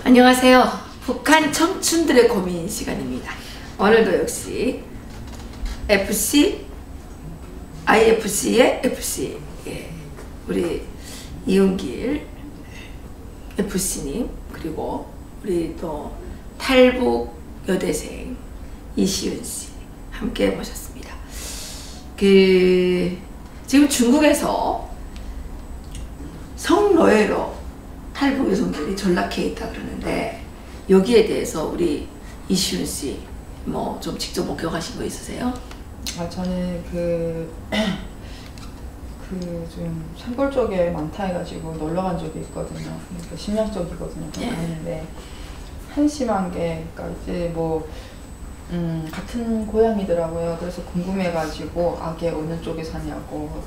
안녕하세요. 북한 청춘들의 고민 시간입니다. 오늘도 역시 IFC의 FC, 우리 이은길 FC님, 그리고 우리 또 탈북 여대생 이시은씨 함께 모셨습니다. 지금 중국에서 성노예로 탈북 여성들이 전락해 있다 그러는데, 여기에 대해서 우리 이시은 씨 뭐 좀 직접 목격하신 거 있으세요? 저는 좀 산골 쪽에 많다 해가지고 놀러 간 적이 있거든요. 그러니까 심양 쪽이거든요. 갔는데 한심한 게, 그러니까 이제 뭐 같은 고향이더라고요. 그래서 궁금해가지고 걔 어느 쪽에 사냐고.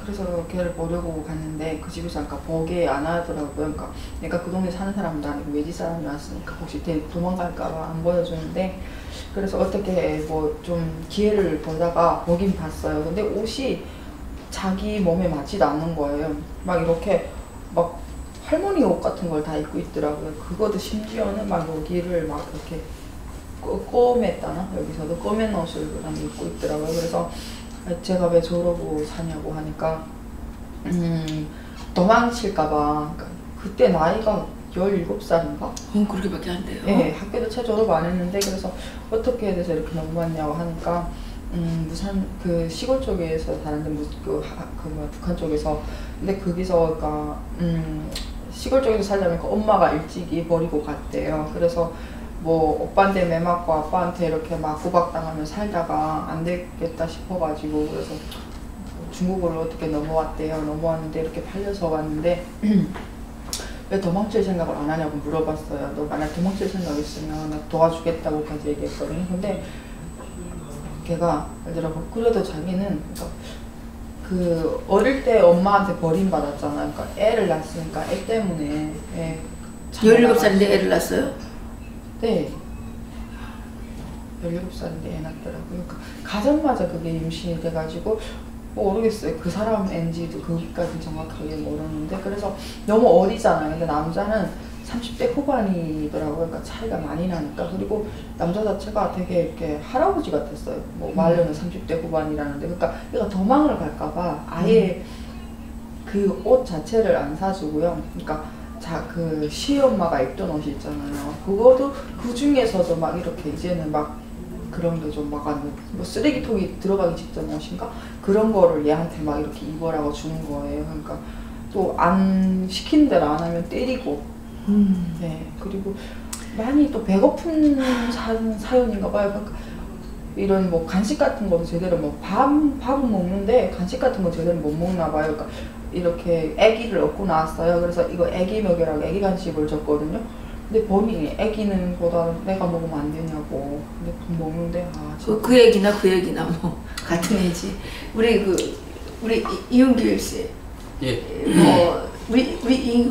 그래서 걔를 보려고 갔는데 그 집에서 아까 보게 안 하더라고요. 그러니까 내가 그 동네 사는 사람도 아니고 외지 사람이 왔으니까 혹시 도망갈까봐 안 보여주는데, 그래서 어떻게 뭐 좀 기회를 보다가 보긴 봤어요. 근데 옷이 자기 몸에 맞지도 않는 거예요. 막 이렇게 막 할머니 옷 같은 걸 다 입고 있더라고요. 그것도 심지어는 막 여기를 막 이렇게 꼬맸다나, 여기서도 꼬맨 옷을 입고 있더라고요. 그래서 제가 왜 저러고 사냐고 하니까 도망칠까봐. 그때 나이가 17살인가? 그렇게밖에 안 돼요? 네, 학교도 채 졸업 안 했는데, 그래서 어떻게 해서 이렇게 넘어갔냐고 하니까 부산 그 시골 쪽에서 사는데 북한 쪽에서, 근데 거기서 그러니까 시골 쪽에서 살려면 엄마가 일찍이 버리고 갔대요. 그래서 뭐 오빠한테 매 맞고 아빠한테 이렇게 막 구박당하면 살다가 안 되겠다 싶어가지고, 그래서 중국으로 어떻게 넘어왔대요. 넘어왔는데 이렇게 팔려서 왔는데 왜 도망칠 생각을 안 하냐고 물어봤어요. 너 만약 도망칠 생각 있으면 나 도와주겠다고까지 얘기했거든요. 근데 걔가 그러더라고. 그래도 자기는, 그러니까 그 어릴 때 엄마한테 버림받았잖아요. 그러니까 애를 낳았으니까 애 때문에 17살인데 애를 낳았어요? 네. 17살인데 애 낳더라고요. 그러니까 가자마자 그게 임신이 돼가지고, 모르겠어요. 그 사람 애인지도 거기까지 정확하게 모르는데, 그래서 너무 어리잖아요. 근데 남자는 30대 후반이더라고요. 그러니까 차이가 많이 나니까. 그리고 남자 자체가 되게 이렇게 할아버지 같았어요. 뭐 말로는 30대 후반이라는데, 그러니까 얘가 도망을 갈까봐 아예 그 옷 자체를 안 사주고요. 그러니까 그 시엄마가 입던 옷이 있잖아요. 그거도 그 중에서도 막 이렇게 이제는 막 그런 게 좀 막 뭐 쓰레기통이 들어가기 직전 옷인가? 그런 거를 얘한테 막 이렇게 입으라고 주는 거예요. 그러니까 또 안 시킨 대로 안 하면 때리고. 네. 그리고 많이 또 배고픈 사연인가 봐요. 그러니까 이런 뭐 간식 같은 것도 제대로 밥은 먹는데 간식 같은 거 제대로 못 먹나 봐요. 그러니까 이렇게 아기를 얻고 나왔어요. 그래서 이거 아기 먹이라고 아기 간식을 줬거든요. 근데 본인이 아기는 보다 내가 먹으면 안 되냐고. 근데 먹는데 그 얘기나 그 얘기나 뭐 같은 애지. 우리 이은길 씨, 뭐 우리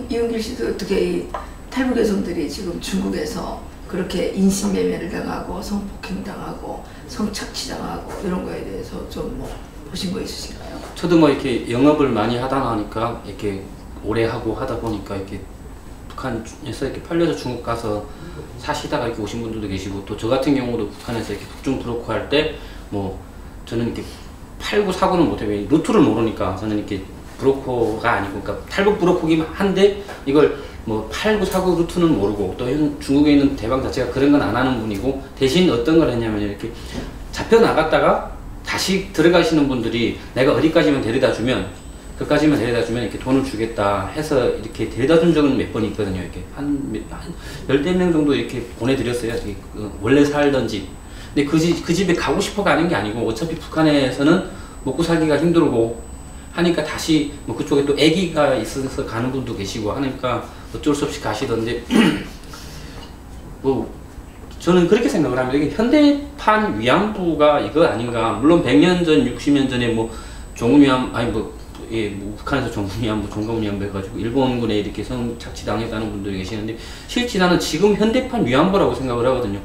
이은길 씨도 어떻게 탈북 여성들이 지금 중국에서 그렇게 인신매매를 당하고 성폭행 당하고 성착취 당하고 이런 거에 대해서 좀 뭐 보신 거 있으신가요? 저도 뭐 이렇게 영업을 많이 하다 보니까, 이렇게 오래 하고 하다 보니까 이렇게 북한에서 이렇게 팔려서 중국 가서 사시다가 이렇게 오신 분들도 계시고, 또 저 같은 경우도 북한에서 이렇게 북중 브로커 할 때 뭐 저는 이렇게 팔고 사고는 못해요. 루트를 모르니까. 저는 이렇게 브로커가 아니고, 그러니까 탈북 브로커긴 한데 이걸 뭐 팔고 사고 루트는 모르고, 또 중국에 있는 대방 자체가 그런 건 안 하는 분이고, 대신 어떤 걸 했냐면 이렇게 잡혀 나갔다가 다시 들어가시는 분들이 내가 어디까지만 데려다 주면, 그까지만 데려다 주면 이렇게 돈을 주겠다 해서 이렇게 데려다 준 적은 몇 번 있거든요. 이렇게 한 열댓 명 정도 이렇게 보내드렸어요. 원래 살던 집. 근데 그 집에 가고 싶어 가는 게 아니고, 어차피 북한에서는 먹고 살기가 힘들고 하니까 다시 뭐 그쪽에 또 아기가 있어서 가는 분도 계시고 하니까 어쩔 수 없이 가시던데 뭐 저는 그렇게 생각을 합니다. 이게 현대판 위안부가 이거 아닌가. 물론 100년 전, 60년 전에 뭐 종군위안부, 아니 뭐 북한에서 종군위안부, 종감위안부 해가지고 일본군에 이렇게 성착취 당했다는 분들이 계시는데, 실제 나는 지금 현대판 위안부라고 생각을 하거든요.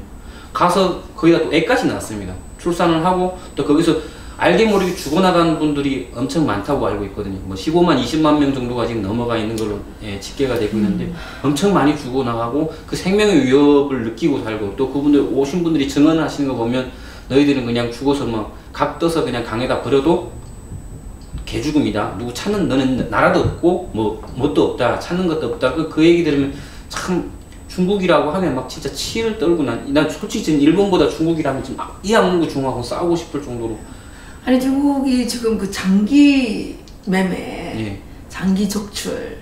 가서 거기다 또 애까지 낳았습니다. 출산을 하고 또 거기서 알게 모르게 죽어나가는 분들이 엄청 많다고 알고 있거든요. 뭐 15만, 20만 명 정도가 지금 넘어가 있는 걸로 집계가 되고 있는데 엄청 많이 죽어나가고 그 생명의 위협을 느끼고 살고 또 그분들 오신 분들이 증언하시는 거 보면 너희들은 그냥 죽어서 뭐 각 떠서 그냥 강에다 버려도 개죽음이다. 누구 찾는 너는 나라도 없고 뭐 뭣도 없다. 찾는 것도 없다. 그 얘기 들으면 참 중국이라고 하면 막 진짜 치를 떨고 난 솔직히 지금 일본보다 중국이라면 지금 이 악물고 중국하고 싸우고 싶을 정도로. 아니 중국이 지금 그 장기 매매, 예. 장기 적출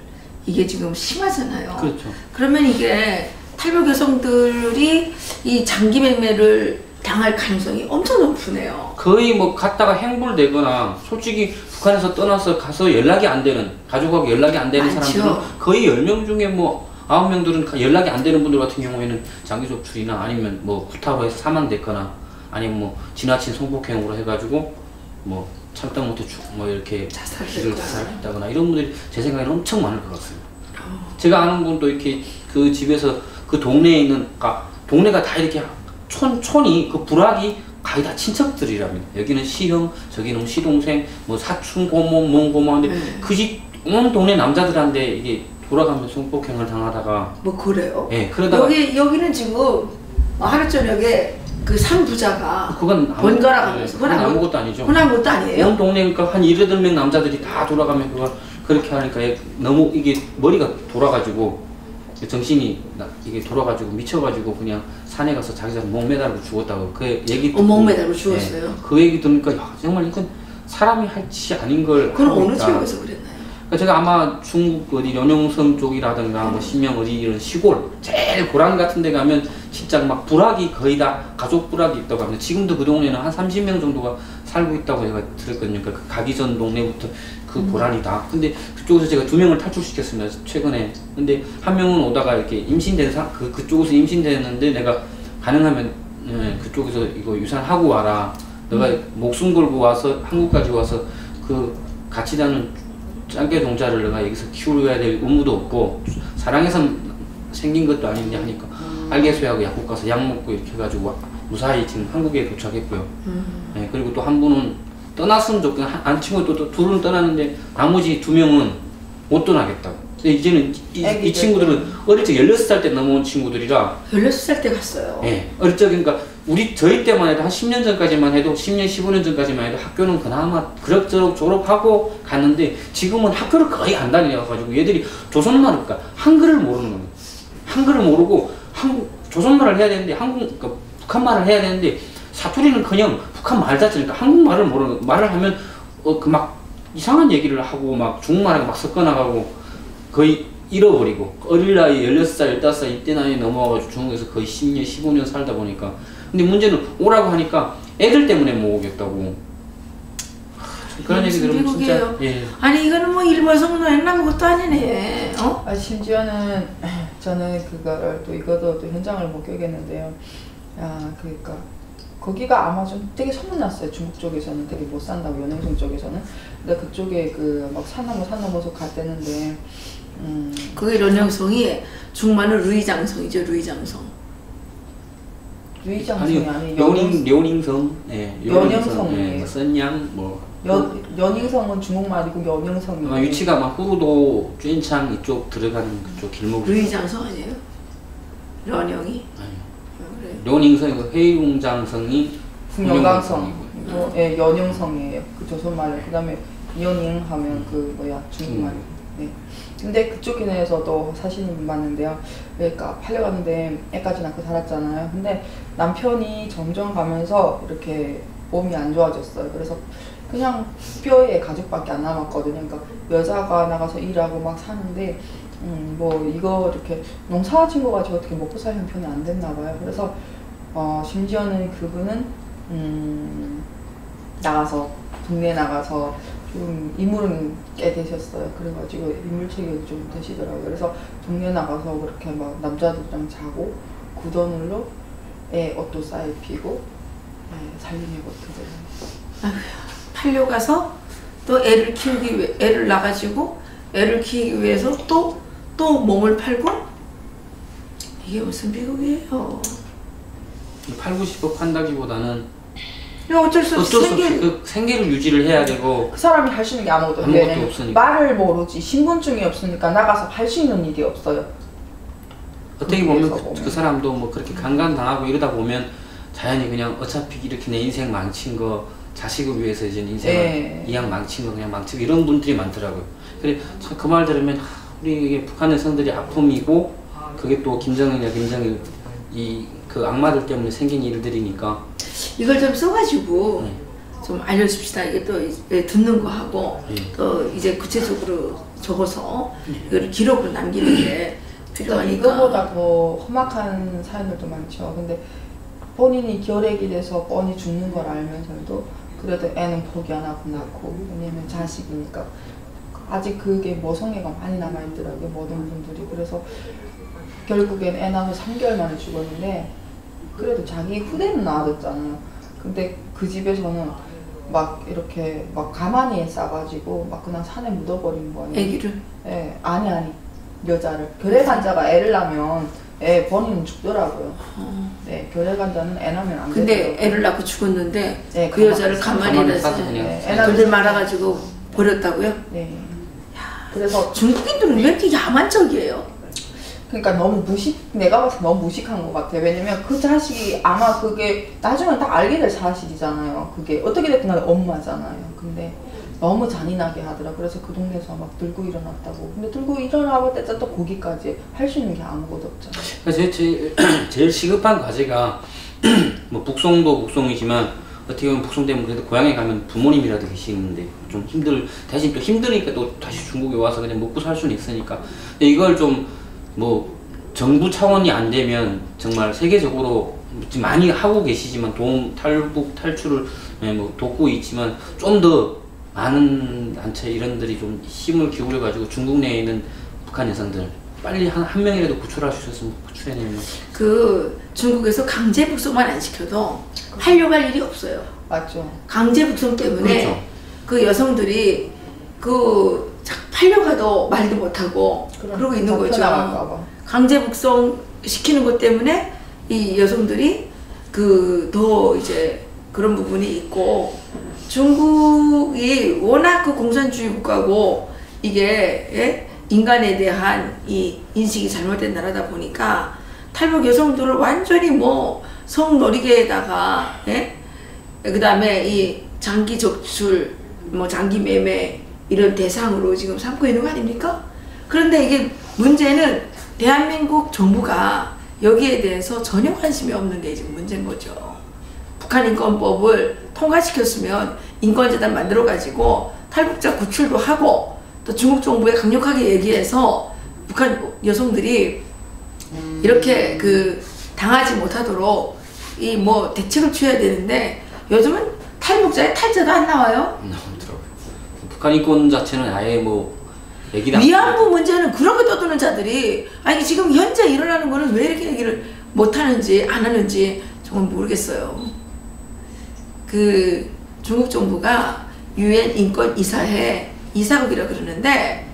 이게 지금 심하잖아요. 그렇죠. 그러면 이게 탈북 여성들이 이 장기 매매를 당할 가능성이 엄청 높으네요. 거의 뭐 갔다가 행불되거나 솔직히 북한에서 떠나서 가서 연락이 안 되는 가족하고 연락이 안 되는 많죠. 사람들은 거의 10명 중에 뭐 9명들은 연락이 안 되는 분들 같은 경우에는 장기 적출이나 아니면 뭐 구타로 해서 사망됐거나 아니면 뭐 지나친 성폭행으로 해가지고 뭐 참다 못해 뭐 이렇게 자살했다거나 이런 분들이 제 생각에는 엄청 많을 것 같습니다. 제가 아는 분도 이렇게 그 집에서 그 동네에 있는 동네가 다 이렇게 촌이 그 부락이 거의 다 친척들이랍니다. 여기는 시형, 저기는 시동생, 뭐 사촌 고모, 뭔 고모인데 그 집 온 동네 남자들한테 이게 돌아가면서 성폭행을 당하다가 뭐 그래요? 예, 그러다가 여기는 지금 하루 저녁에 그 산부자가 그건 번갈아가면서 그건 아무것도 아니죠. 그건 아무것도 아니에요? 온 동네 그러니까 한 18명 남자들이 다 돌아가면 그걸 그렇게 하니까 너무 이게 머리가 돌아가지고 정신이 이게 돌아가지고 미쳐가지고 그냥 산에 가서 자기 자신 목 매달고 죽었다고 그 얘기 듣고 목 매달고 죽었어요? 예, 그 얘기 들으니까 야, 정말 이건 사람이 할 짓이 아닌 걸 그건 하고 어느 있다. 지역에서 그랬나요? 그러니까 제가 아마 중국 어디 연용성 쪽이라든가 뭐 신명 어디 이런 시골 제일 고랑 같은 데 가면 진짜 막 부락이 거의 다 가족 부락이 있다고 합니다. 지금도 그 동네는 한 30명 정도가 살고 있다고 제가 들었거든요. 그러니까 그 가기 전 동네부터 그 고란이다. 근데 그쪽에서 제가 2명을 탈출시켰습니다. 최근에. 근데 한 명은 오다가 이렇게 임신된 그쪽에서 임신되는데 내가 가능하면 그쪽에서 이거 유산하고 와라. 너가 목숨 걸고 와서 한국까지 와서 그 같이 다는 짱깨 동자를 내가 여기서 키워야 될 의무도 없고 사랑해서 생긴 것도 아닌데 하니까 알겠어요 하고 약국 가서 약 먹고 이렇게 해가지고 무사히 지금 한국에 도착했고요. 네, 그리고 또 한 분은 떠났으면 좋겠는 안 친구 또 둘은 떠났는데 나머지 2명은 못 떠나겠다고. 근데 이제는 이 친구들은 어릴 적 16살 때 넘어온 친구들이라 16살 때 갔어요. 네, 어릴 적 그러니까 저희 때만 해도 한 10년 전까지만 해도 10년 15년 전까지만 해도 학교는 그나마 그럭저럭 졸업하고 갔는데 지금은 학교를 거의 안 다녀가지고 얘들이 조선말을 그러니까 한글을 모르는 거예요. 한글을 모르고 조선말을 해야 되는데 그러니까 북한말을 해야 되는데 사투리는 그냥 북한 말 자체니까 한국말을 모르는 말을 하면 그 막 이상한 얘기를 하고 막 중국말하고 막 섞어 나가고 거의 잃어버리고 어릴 나이 16살, 15살 이때 나이에 넘어와가지고 중국에서 거의 10년, 15년 살다 보니까 근데 문제는 오라고 하니까 애들 때문에 못 오겠다고 그런 얘기 들으면 진짜 예. 아니 이거는 뭐 일본 성노예는 아무것도 아니네. 심지어는 저는 그거를 또 이것도 또 현장을 목격했는데요. 그러니까 거기가 아마 좀 되게 소문났어요. 중국 쪽에서는 되게 못 산다고 연행성 쪽에서는. 근데 그쪽에 그 막 산 넘어서 갔대는데 그게 연행성이 중만은 루이장성이죠. 루이장성이 아니에요. 려닝성, 연영성이에요. 선양 뭐 연ing성은 중국말이고 연영성이에요. 위치가 막 후루도 쭌창 이쪽 들어가는 그쪽 길목. 루이장성 아니에요? 런영이? 아니요. 그래. 려닝성이고 회용장성이 풍영강성. 예, 연영성이에요. 그 조선말로. 그다음에 연ing 하면 그 뭐야 중국말. 네. 근데 그쪽에서도 사실이 많은데요. 그러니까 팔려갔는데 애까지 낳고 살았잖아요. 근데 남편이 점점 가면서 이렇게 몸이 안 좋아졌어요. 그래서 그냥 뼈에 가족밖에 안 남았거든요. 그러니까 여자가 나가서 일하고 막 사는데 뭐 이거 이렇게 농사 짓는 거 가지고 어떻게 먹고 살 형편이 안 됐나 봐요. 그래서 심지어는 그분은 동네에 나가서 좀 인물은 꽤 되셨어요. 그래가지고 인물체계도 좀 되시더라고요. 그래서 동네 나가서 그렇게 막 남자들이랑 자고 그 돈으로 애 옷도 싸게 피고 살림해고 그대로. 팔려가서 또 애를 낳아가지고 애를 키우기 위해서 또 몸을 팔고 이게 무슨 미국이에요? 팔고 싶어 판다기보다는 어쩔 수 없이 그 생계를 유지를 해야 되고 그 사람이 할 수 있는 게 아무것도 없으니까. 말을 모르지 신분증이 없으니까 나가서 할 수 있는 일이 없어요. 어떻게 보면 그 사람도 뭐 그렇게 강간당하고 이러다 보면 자연히 그냥 어차피 이렇게 내 인생 망친 거 자식을 위해서 이제 인생을 이왕 망친 거 그냥 망치고 이런 분들이 많더라고요. 그래 그 말 들으면 우리 이게 북한 여성들이 아픔이고 그게 또 김정일 그 악마들 때문에 생긴 일들이니까 이걸 좀 써가지고 좀 알려줍시다. 이게 또 듣는 거 하고 또 이제 구체적으로 적어서 이거를 기록으로 남기는 게 필요하니까. 이거보다 더 험악한 사연들도 많죠. 근데 본인이 결핵이 돼서 뻔히 죽는 걸 알면서도 그래도 애는 포기 안 하고 낳고, 왜냐면 자식이니까. 아직 그게 모성애가 많이 남아있더라고요, 모든 분들이. 그래서 결국엔 애 낳아서 3개월 만에 죽었는데 그래도 자기 후대는 낳아줬잖아요. 근데 그 집에서는 막 이렇게 막 가만히 싸가지고 막 그냥 산에 묻어버린 거예요. 애기를? 예, 아니 여자를. 결핵 환자가 애를 낳으면 애 본인은 죽더라고요. 네, 결핵 환자는 애 낳으면 안 근데 되더라고요. 애를 낳고 죽었는데 네, 그 여자를 가만히 놔서 애들 말아가지고 버렸다고요? 네. 그래서 중국인들은 왜 이렇게 야만적이에요? 그러니까 너무 내가 봐서 너무 무식한 것 같아요. 왜냐면 그 자식이 아마 그게 나중에 다 알게 될 사실이잖아요. 그게 어떻게 됐든 간에 엄마잖아요. 근데 너무 잔인하게 하더라. 그래서 그 동네에서 막 들고 일어났다고. 근데 들고 일어나고 때짜 또 거기까지 할 수 있는 게 아무것도 없잖아요. 제일 시급한 과제가 뭐 북송도 북송이지만 어떻게 보면 북송 때문에 그래도 고향에 가면 부모님이라도 계시는데 좀 대신 또 힘드니까 또 다시 중국에 와서 그냥 먹고 살 수는 있으니까. 근데 이걸 좀 뭐 정부 차원이 안 되면 정말 세계적으로 지금 많이 하고 계시지만 탈북 탈출을 뭐 돕고 있지만 좀 더 많은 단체 이런들이 좀 힘을 기울여 가지고 중국 내에 있는 북한 여성들 빨리 한 명이라도 구출할 수 있었으면 구출해내면. 그 중국에서 강제 북송만 안 시켜도 하려고 할 일이 없어요. 맞죠. 강제 북송 때문에 그렇죠. 그 여성들이 팔려가도 말도 못하고 그러고 있는 거죠. 강제 북송 시키는 것 때문에 이 여성들이 더 이제 그런 부분이 있고, 중국이 워낙 그 공산주의 국가고 이게 인간에 대한 이 인식이 잘못된 나라다 보니까 탈북 여성들을 완전히 뭐 성놀이개에다가 그 다음에 이 장기 적출, 뭐 장기 매매 이런 대상으로 지금 삼고 있는 거 아닙니까? 그런데 이게 문제는 대한민국 정부가 여기에 대해서 전혀 관심이 없는 게 지금 문제인 거죠. 북한 인권법을 통과시켰으면 인권재단 만들어가지고 탈북자 구출도 하고 또 중국 정부에 강력하게 얘기해서 북한 여성들이 이렇게 당하지 못하도록 이 뭐 대책을 취해야 되는데 요즘은 탈북자의 탈자도 안 나와요. 북한 인권 자체는 아예 뭐 위안부 문제는 그런 거 떠드는 자들이 아니 지금 현재 일어나는 거는 왜 이렇게 얘기를 못하는지 안 하는지 정말 모르겠어요. 그 중국 정부가 유엔 인권 이사회 이사국이라 그러는데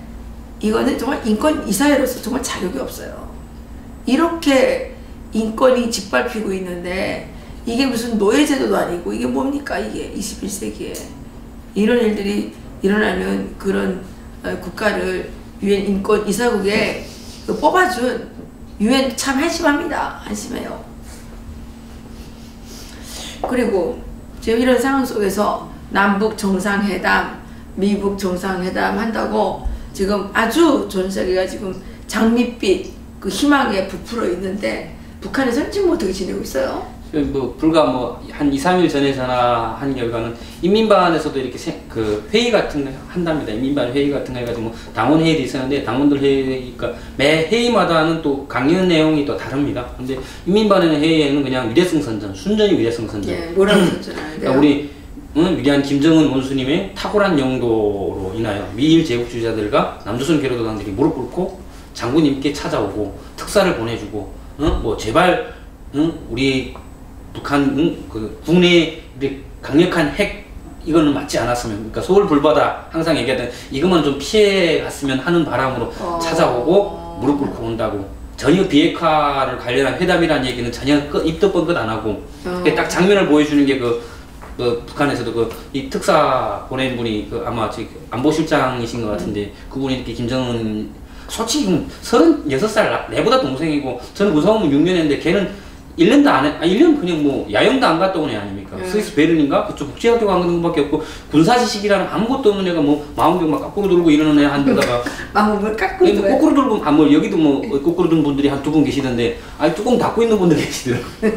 이거는 정말 인권 이사회로서 정말 자격이 없어요. 이렇게 인권이 짓밟히고 있는데 이게 무슨 노예제도도 아니고 이게 뭡니까 이게 21세기에 이런 일들이 일어나는 그런 국가를 유엔 인권 이사국에 뽑아준 유엔 참 한심합니다. 한심해요. 그리고 지금 이런 상황 속에서 남북 정상회담, 미북 정상회담 한다고 지금 아주 전 세계가 지금 장밋빛 그 희망에 부풀어 있는데 북한에서는 지금 어떻게 지내고 있어요? 뭐 불과 뭐 한 2-3일 전에 전화한 결과는 인민반에서도 이렇게 회의 같은 거 한답니다. 인민반 회의 같은 거 해가지고 뭐 당원 회의도 있었는데 당원들 회의니까 매 회의마다는 또 강연 내용이 또 다릅니다. 근데 인민반의 회의에는 그냥 위대성 선전, 순전히 위대성 선전. 예, 뭐라고 선전하는데요? 그러니까 우리 위대한 김정은 원수님의 탁월한 영도로 인하여 미일 제국주의자들과 남조선 게르도당들이 무릎 꿇고 장군님께 찾아오고 특사를 보내주고 뭐 제발 우리 북한 그 국내에 강력한 핵 이거는 맞지 않았으면, 그러니까 서울 불바다 항상 얘기하던 이것만 좀 피해 갔으면 하는 바람으로 찾아오고 무릎 꿇고 온다고. 전혀 비핵화를 관련한 회담이라는 얘기는 전혀 입도 뻔긋 안 하고 딱 장면을 보여주는 게 북한에서도 이 특사 보낸 분이 아마 안보실장이신 것 같은데 그분이 이렇게 김정은 솔직히 36살 내보다 동생이고 저는 군사업무 6년 했는데 걔는 1년도 안 해, 1년 그냥 뭐 야영도 안 갔다 온 애 아닙니까? 스위스 베를린가? 그쪽 국제학교 간 것밖에 없고 군사 지식이라는 아무것도 없는 애가 뭐 마음경 막 거꾸로 돌고 이러는 애 한 데다가 마음을 거꾸로 돌고 거꾸로 돌고 뭐 여기도 뭐 거꾸로 든 분들이 한 2분 계시던데 뚜껑 닫고 있는 분들 계시더라고요.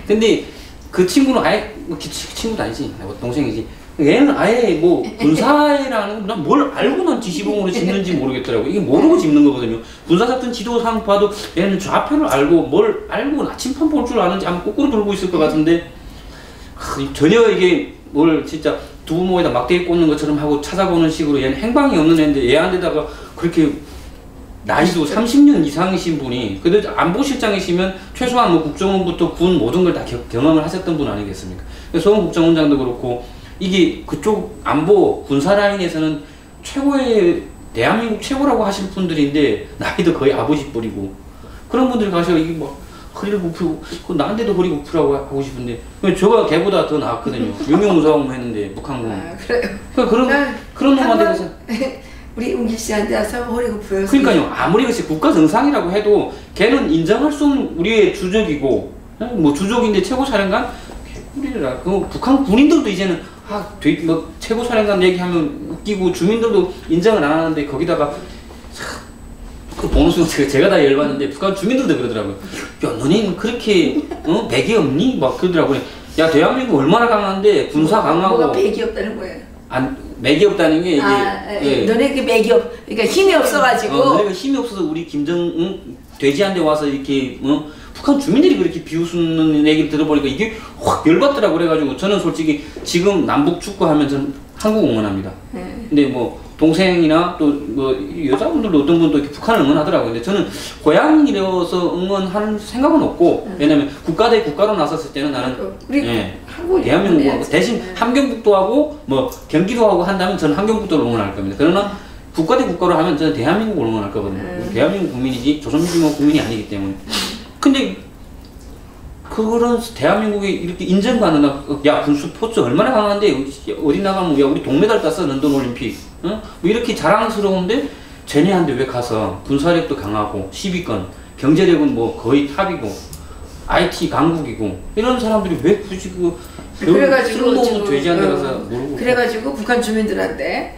근데 그 친구는 아예 친구도 아니지 동생이지. 얘는 아예 뭐 군사라는 난 뭘 알고는 지시봉으로 짚는지 모르겠더라고. 이게 모르고 짚는 거거든요. 군사작전 지도상 봐도 얘는 좌표를 알고 뭘 알고 나침판 볼 줄 아는지 아마 거꾸로 돌고 있을 것 같은데 전혀 이게 뭘 진짜 두부모에다 막대기 꽂는 것처럼 하고 찾아보는 식으로 얘는 행방이 없는 애인데 얘한테다가 그렇게 나이도 30년 이상이신 분이 그래도 안보실장이시면 최소한 뭐 국정원부터 군 모든 걸 다 경험을 하셨던 분 아니겠습니까? 서훈 국정원장도 그렇고 이게 그쪽 안보 군사 라인에서는 최고의 대한민국 최고라고 하실 분들인데 나이도 거의 아버지 뿌리고 그런 분들 가서 이게 막 허리를 굽히고 나한테도 허리 굽히라고 하고 싶은데 저가 걔보다 더 나았거든요. 유명무사업 했는데 북한군. 그래요? 그런 놈한테 가서 우리 운기 씨한테 와서 허리 굽혀요. 그러니까요. 아무리 그렇지 국가 정상이라고 해도 걔는 인정할 수 없는 우리의 주적이고 뭐 주적인데 최고 사령관 개꿀이라. 그 북한 군인들도 이제는 뭐 최고 사령관 얘기하면 웃기고 주민들도 인정을 안 하는데 거기다가 그 보너스 제가 다 열받는데 북한 주민들도 그러더라고요. 야 너네는 그렇게 맥이 없니? 막 그러더라고요. 야 대한민국 얼마나 강한데 군사 강하고 뭐가 맥이 없다는 거예요? 맥이 없다는 게 이게 너네가 맥이 없, 그러니까 힘이 없어가지고 너네가 힘이 없어서 우리 돼지한테 와서 이렇게 북한 주민들이 그렇게 비웃는 얘기를 들어보니까 이게 확 열받더라고. 그래가지고 저는 솔직히 지금 남북 축구하면 저는 한국 응원합니다. 근데 뭐 동생이나 또 뭐 여자분들도 어떤 분도 이렇게 북한을 응원하더라고요. 근데 저는 고향이라서 응원하는 생각은 없고 왜냐면 국가 대 국가로 나섰을 때는 나는 대한민국 대신 함경북도 하고 뭐 경기도 하고 한다면 저는 함경북도를 응원할 겁니다. 그러나 국가 대 국가로 하면 저는 대한민국을 응원할 거거든요. 대한민국 국민이지 조선민주주의 국민이 아니기 때문에. 근데 그런 대한민국이 이렇게 인정받는 야 군수 포츠 얼마나 강한데 어디 나가면 야 우리 동메달 땄어 런던 올림픽 뭐 이렇게 자랑스러운데 쟤네한테 왜 가서 군사력도 강하고 10위권 경제력은 뭐 거의 탑이고 IT 강국이고 이런 사람들이 왜 굳이 그래가지고 지금 돼지한테 가서 모르고 그래가지고 북한 주민들한테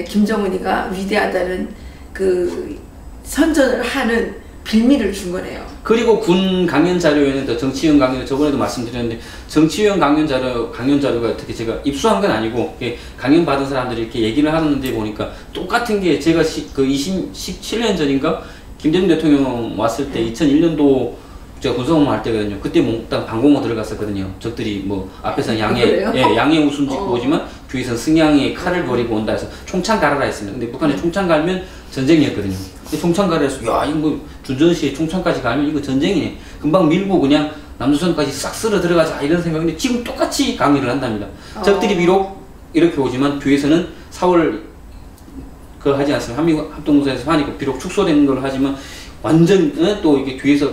김정은이가 위대하다는 그 선전을 하는 빌미를 준 거네요. 그리고 군 강연 자료에는 더 정치위원 강연 저번에도 말씀드렸는데 정치위원 강연 자료가 어떻게 제가 입수한 건 아니고 강연 받은 사람들이 이렇게 얘기를 하는데 보니까 똑같은 게 제가 그 17년 전인가 김대중 대통령 왔을 때 2001년도 제가 군사업무 할 때거든요. 그때 몽땅 방공호 들어갔었거든요. 적들이 뭐 앞에서는 양의 웃음 짓고 오지만 뒤에서는 승양의 칼을 버리고 온다 해서 총창 갈아라 했습니다. 근데 북한에 총창 갈면 전쟁이었거든요. 총창 갈아서 야 이거 뭐 준전시에 총창까지 가면 이거 전쟁이네. 금방 밀고 그냥 남조선까지 싹 쓸어 들어가자 이런 생각인데 지금 똑같이 강의를 한답니다. 적들이 비록 이렇게 오지만 뒤에서는 4월 하지 않습니까? 한미국 합동공사에서 하니까 비록 축소되는 걸 하지만 완전 또 이게 뒤에서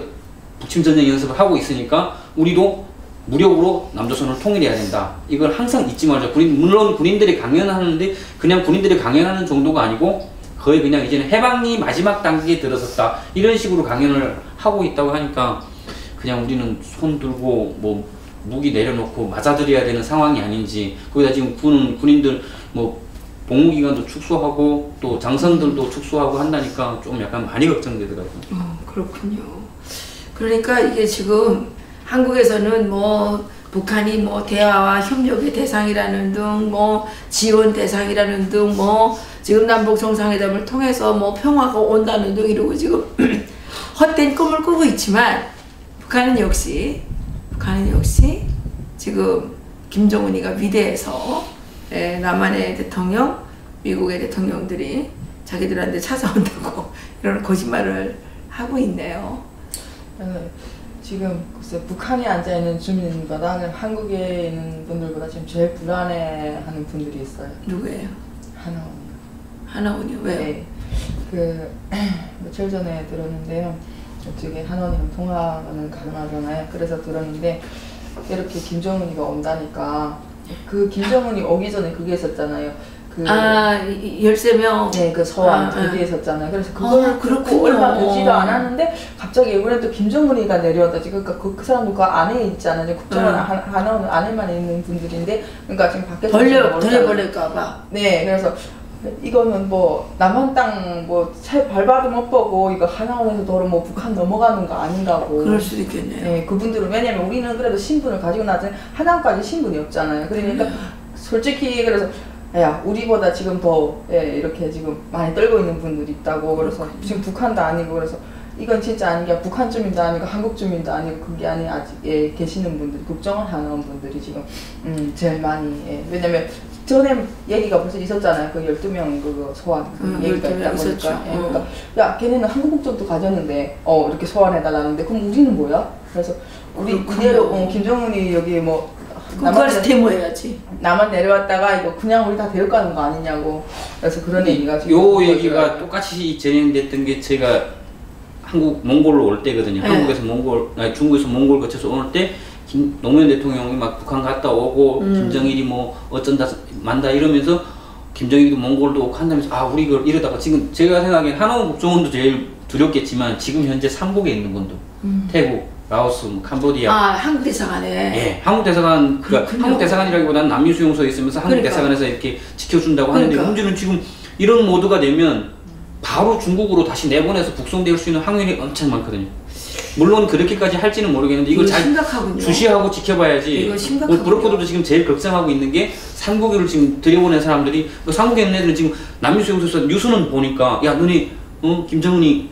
북침전쟁 연습을 하고 있으니까 우리도 무력으로 남조선을 통일해야 된다. 이걸 항상 잊지 말자. 물론 군인들이 강연하는데 그냥 군인들이 강연하는 정도가 아니고 거의 그냥 이제는 해방이 마지막 단계에 들어섰다. 이런 식으로 강연을 하고 있다고 하니까 그냥 우리는 손 들고 뭐 무기 내려놓고 맞아들여야 되는 상황이 아닌지 거기다 지금 군인들 뭐 복무기간도 축소하고 또 장성들도 축소하고 한다니까 좀 약간 많이 걱정되더라고요. 그렇군요. 그러니까 이게 지금 한국에서는 뭐 북한이 뭐 대화와 협력의 대상이라는 등 뭐 지원 대상이라는 등 뭐 지금 남북 정상회담을 통해서 뭐 평화가 온다는 등 이러고 지금 헛된 꿈을 꾸고 있지만 북한은 역시 지금 김정은이가 위대해서 남한의 대통령, 미국의 대통령들이 자기들한테 찾아온다고 이런 거짓말을 하고 있네요. 지금 글쎄 북한에 앉아있는 주민보다 한국에 있는 분들보다 지금 제일 불안해하는 분들이 있어요. 누구예요? 하나원이요. 하나원이요? 왜요? 네. 그 며칠 전에 들었는데요. 어떻게 하나원이랑 통화는 가능하잖아요. 그래서 들었는데 이렇게 김정은이가 온다니까 그 김정은이 오기 전에 그게 있었잖아요. 그 13명. 네, 그 서한 그게 있었잖아요. 그래서 그걸 그렇고 얼마 되지도 않았는데 갑자기 이번에 또 김정은이가 내려왔다. 그러니까 그 사람도 그 안에 있잖아요. 국정원 하나는 안에만 있는 분들인데, 그러니까 지금 밖에서 벌릴까봐. 네, 그래서 이거는 뭐 남한 땅 뭐 차 밟아도 못 보고 이거 하나원에서 도로 뭐 북한 넘어가는 거 아닌가고. 그럴 수도 있겠네요. 네, 그분들은 왜냐면 우리는 그래도 신분을 가지고 나서 하나까지 신분이 없잖아요. 그러니까 솔직히 그래서 야 우리보다 지금 더 이렇게 지금 많이 떨고 있는 분들이 있다고. 그래서 지금 북한도 아니고 그래서 이건 진짜 아닌 게 북한 주민도 아니고 한국 주민도 아니고 그게 아닌 아직 계시는 분들이 국정원 하나원 분들이 지금 제일 많이 왜냐면 전에 얘기가 벌써 있었잖아요. 그 12명 그거 소환 얘기가 있다 보니까. 그러니까 야 걔네는 한국 국적도 가졌는데 이렇게 소환해달라는데 그럼 우리는 뭐야? 그래서 우리 이대로 김정은이 여기 뭐 국가에서 데모해야지. 나만 내려왔다가 이거 그냥 우리 다 데리고 가는 거 아니냐고. 그래서 그런 얘기가 지금 요 얘기가 똑같이 진행됐던 게 제가 한국 몽골로 올 때거든요. 한국에서 중국에서 몽골 거쳐서 올 때 노무현 대통령이 막 북한 갔다 오고 김정일이 뭐 어쩐다 만다 이러면서 김정일도 몽골도 오고 한다면서 우리 이걸 이러다가 지금 제가 생각엔 하나원 국정원도 제일 두렵겠지만 지금 현재 삼국에 있는 분도 태국, 라오스, 캄보디아. 한국 대사관에. 예, 한국 대사관 그러니까 한국 대사관이라기보다는 남미수용소에 있으면서 한국 대사관에서 이렇게 지켜준다고 하는데 문제는 지금 이런 모드가 되면 바로 중국으로 다시 내보내서 북송될 수 있는 확률이 엄청 많거든요. 물론 그렇게까지 할지는 모르겠는데 이걸 잘 심각하군요. 주시하고 지켜봐야지. 이거 심각하군요. 브로커들도 지금 제일 걱정하고 있는 게 삼국유를 지금 들여보낸 사람들이 삼국에 있는 애들은 지금 남미수용소에서 뉴스는 보니까 야 너네 김정은이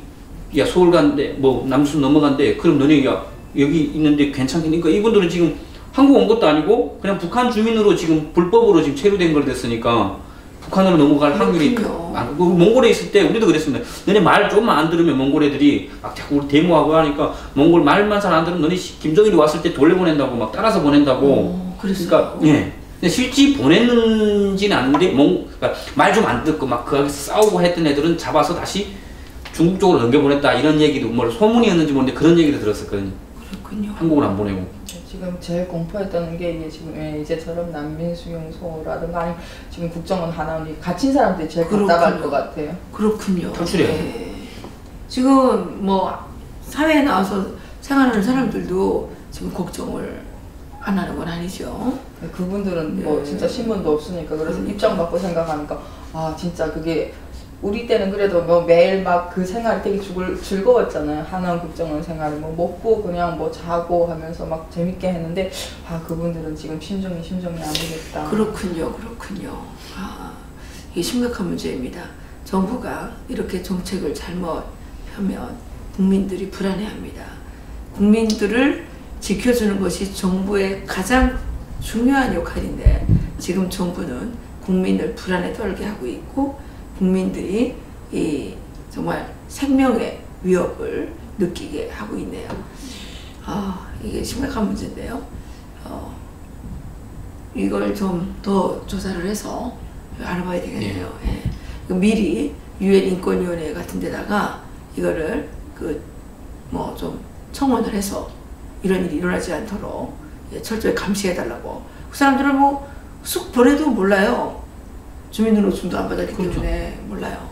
야 서울 간대 뭐 남수 넘어간대 그럼 너네 야 여기 있는데 괜찮겠니까? 이분들은 지금 한국 온 것도 아니고 그냥 북한 주민으로 지금 불법으로 지금 체류된 걸 됐으니까 북한으로 넘어갈 확률이 많고 몽골에 있을 때 우리도 그랬습니다. 너네 말 좀만 안 들으면 몽골 애들이 막 자꾸 우리 데모하고 하니까 몽골 말만 잘 안 들으면 너네 김정일이 왔을 때 돌려보낸다고 막 따라서 보낸다고. 그러니까 예. 근데 실제 보냈는지는 아는데 그러니까 말 좀 안 듣고 막 거기서 싸우고 했던 애들은 잡아서 다시 중국 쪽으로 넘겨보냈다 이런 얘기도 뭐 소문이었는지 모르는데 그런 얘기도 들었었거든요. 그렇군요. 한국은 안 보내고. 지금 제일 공포했던 게 이게 지금 이제처럼 난민수용소라든가 아니면 지금 국정원 하나원이 갇힌 사람들이 제일 답답할 것 같아요. 그렇군요. 탈출해야 지금 뭐 사회에 나와서 생활하는 사람들도 지금 걱정을 안 하는 건 아니죠. 그분들은 뭐 진짜 신분도 없으니까 그래서 입장 바꿔 생각하니까 진짜 그게 우리 때는 그래도 뭐 매일 막 그 생활이 되게 즐거웠잖아요. 하나원 국정원 생활을 뭐 먹고 그냥 뭐 자고 하면서 막 재밌게 했는데 그분들은 지금 심정이 아니겠다. 그렇군요. 이게 심각한 문제입니다. 정부가 이렇게 정책을 잘못 펴면 국민들이 불안해합니다. 국민들을 지켜주는 것이 정부의 가장 중요한 역할인데 지금 정부는 국민을 불안에 떨게 하고 있고 국민들이 정말 생명의 위협을 느끼게 하고 있네요. 이게 심각한 문제인데요. 이걸 좀 더 조사를 해서 알아봐야 되겠네요. 예. 미리 유엔 인권위원회 같은 데다가 이거를 뭐 좀 청원을 해서 이런 일이 일어나지 않도록 철저히 감시해달라고. 그 사람들은 뭐 쑥 보내도 몰라요. 주민등록증도 안 받았기 때문에 몰라요.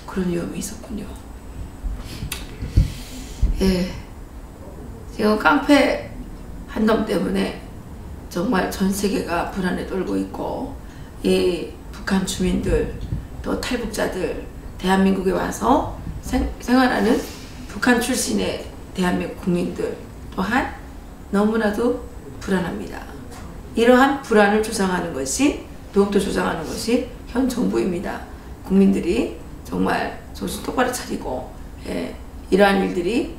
그런 위험이 있었군요. 지금 깡패 한놈 때문에 정말 전 세계가 불안에 떨고 있고 이 북한 주민들 또 탈북자들 대한민국에 와서 생활하는 북한 출신의 대한민국 국민들 또한 너무나도 불안합니다. 이러한 불안을 조장하는 것이 더욱더 조장하는 것이 현 정부입니다. 국민들이 정말 정신 똑바로 차리고 이러한 일들이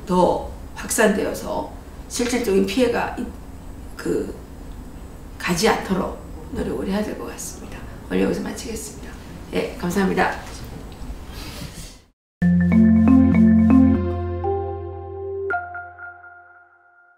더 확산되어서 실질적인 피해가 가지 않도록 노력을 해야 될 것 같습니다. 오늘 여기서 마치겠습니다. 감사합니다.